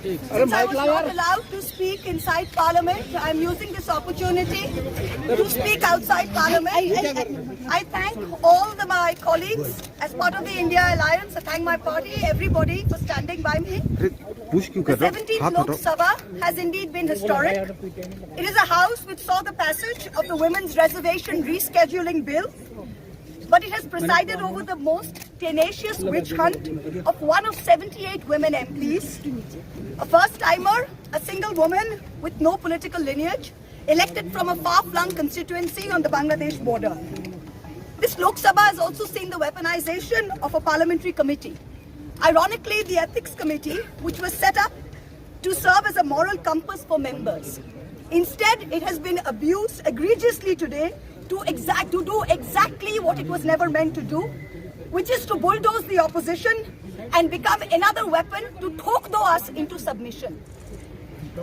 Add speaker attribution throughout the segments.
Speaker 1: Since I was not allowed to speak inside Parliament, I am using this opportunity to speak outside Parliament. I thank all my colleagues as part of the India Alliance. I thank my party, everybody for standing by me. The 17th Lok Sabha has indeed been historic. It is a house which saw the passage of the Women's Reservation Rescheduling Bill, but it has presided over the most tenacious witch hunt of one of 78 women MPs, a first-timer, a single woman with no political lineage, elected from a far-flung constituency on the Bangladesh border. This Lok Sabha has also seen the weaponization of a parliamentary committee. Ironically, the Ethics Committee, which was set up to serve as a moral compass for members. Instead, it has been abused egregiously today to do exactly what it was never meant to do, which is to bulldoze the opposition and become another weapon to thokdo us into submission.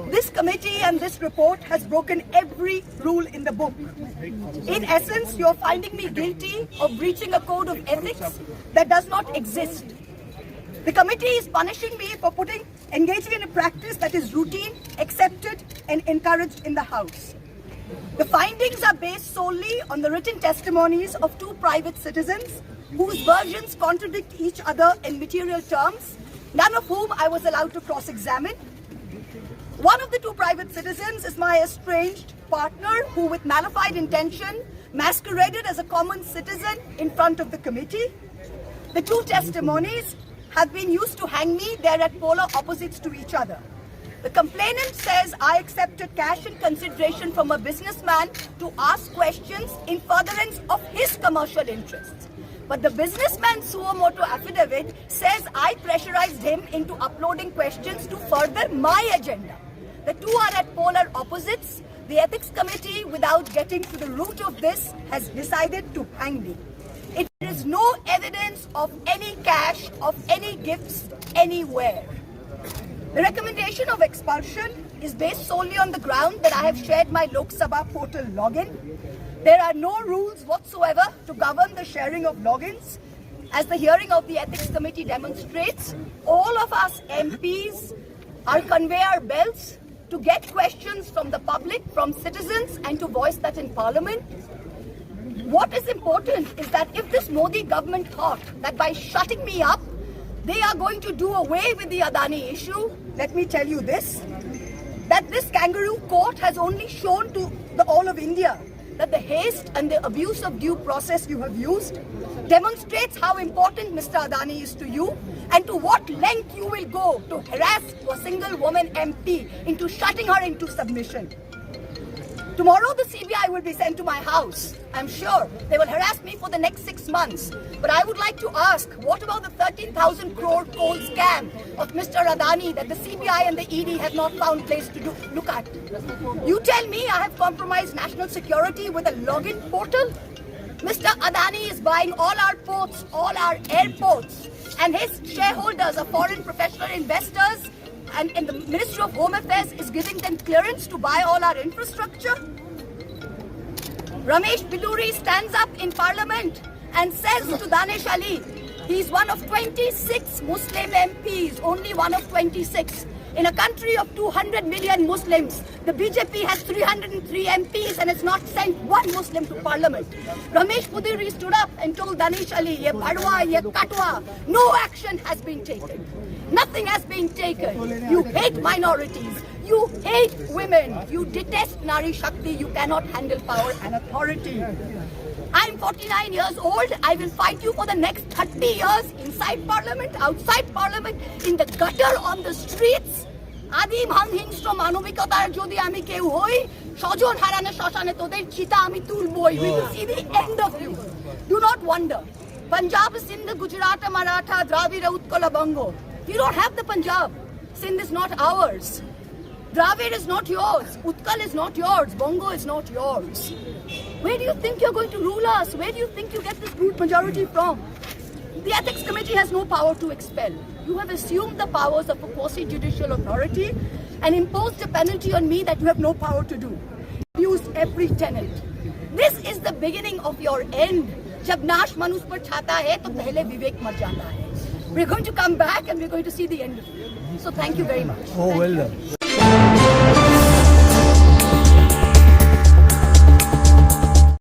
Speaker 1: This committee and this report has broken every rule in the book. In essence, you're finding me guilty of breaching a code of ethics that does not exist. The committee is punishing me for engaging in a practice that is routine, accepted, and encouraged in the House. The findings are based solely on the written testimonies of two private citizens whose versions contradict each other in material terms, none of whom I was allowed to cross-examine. One of the two private citizens is my estranged partner who, with malified intention, masqueraded as a common citizen in front of the committee. The two testimonies have been used to hang me. They're at polar opposites to each other. The complainant says I accepted cash in consideration from a businessman to ask questions in furtherance of his commercial interests. But the businessman's suo motu affidavit says I pressurized him into uploading questions to further my agenda. The two are at polar opposites. The Ethics Committee, without getting to the root of this, has decided to hang me. It is no evidence of any cash, of any gifts, anywhere. The recommendation of expulsion is based solely on the ground that I have shared my Lok Sabha portal login. There are no rules whatsoever to govern the sharing of logins. As the hearing of the Ethics Committee demonstrates, all of us MPs are conveyor belts to get questions from the public, from citizens, and to voice that in Parliament. What is important is that if this Modi government thought that by shutting me up, they are going to do away with the Adani issue, let me tell you this, that this kangaroo court has only shown to all of India that the haste and the abuse of due process you have used demonstrates how important Mr. Adani is to you and to what length you will go to harass a single woman MP into shutting her into submission. Tomorrow the CBI will be sent to my house. I'm sure they will harass me for the next 6 months. But I would like to ask, what about the 13,000 crore coal scam of Mr. Adani that the CBI and the ED have not found place to look at? You tell me I have compromised national security with a login portal? Mr. Adani is buying all our ports, all our airports, and his shareholders are foreign professional investors, and the Ministry of Home Affairs is giving them clearance to buy all our infrastructure. Ramesh Biduri stands up in Parliament and says to Danish Ali, he's one of 26 Muslim MPs, only one of 26. In a country of 200 million Muslims, the BJP has 303 MPs and has not sent one Muslim to Parliament. Ramesh Biduri stood up and told Danish Ali, ye padwa, ye katwa, no action has been taken. Nothing has been taken. You hate minorities. You hate women. You detest Nari Shakti. You cannot handle power and authority. I'm 49 years old. I will fight you for the next 30 years inside Parliament, outside Parliament, in the gutter, on the streets. Adim hanghingstra manovikatar jodi ami keu hoi, shojon harane shoshane toder chita ami tulboi. We will see the end of you. Do not wonder. Punjab, Sindh, Gujarat, Maratha, Dravida, Utkala, Bango. You don't have the Punjab. Sindh is not ours. Dravid is not yours. Utkal is not yours. Bongo is not yours. Where do you think you're going to rule us? Where do you think you get this brute majority from? The Ethics Committee has no power to expel. You have assumed the powers of a quasi-judicial authority and imposed a penalty on me that you have no power to do. Abused every tenet. This is the beginning of your end. जब नाश मनुष्य पर छाता है तो पहले विवेक मर जाता है. we're going to come back and we're going to see the end of it. So thank you very much.
Speaker 2: Oh, well done.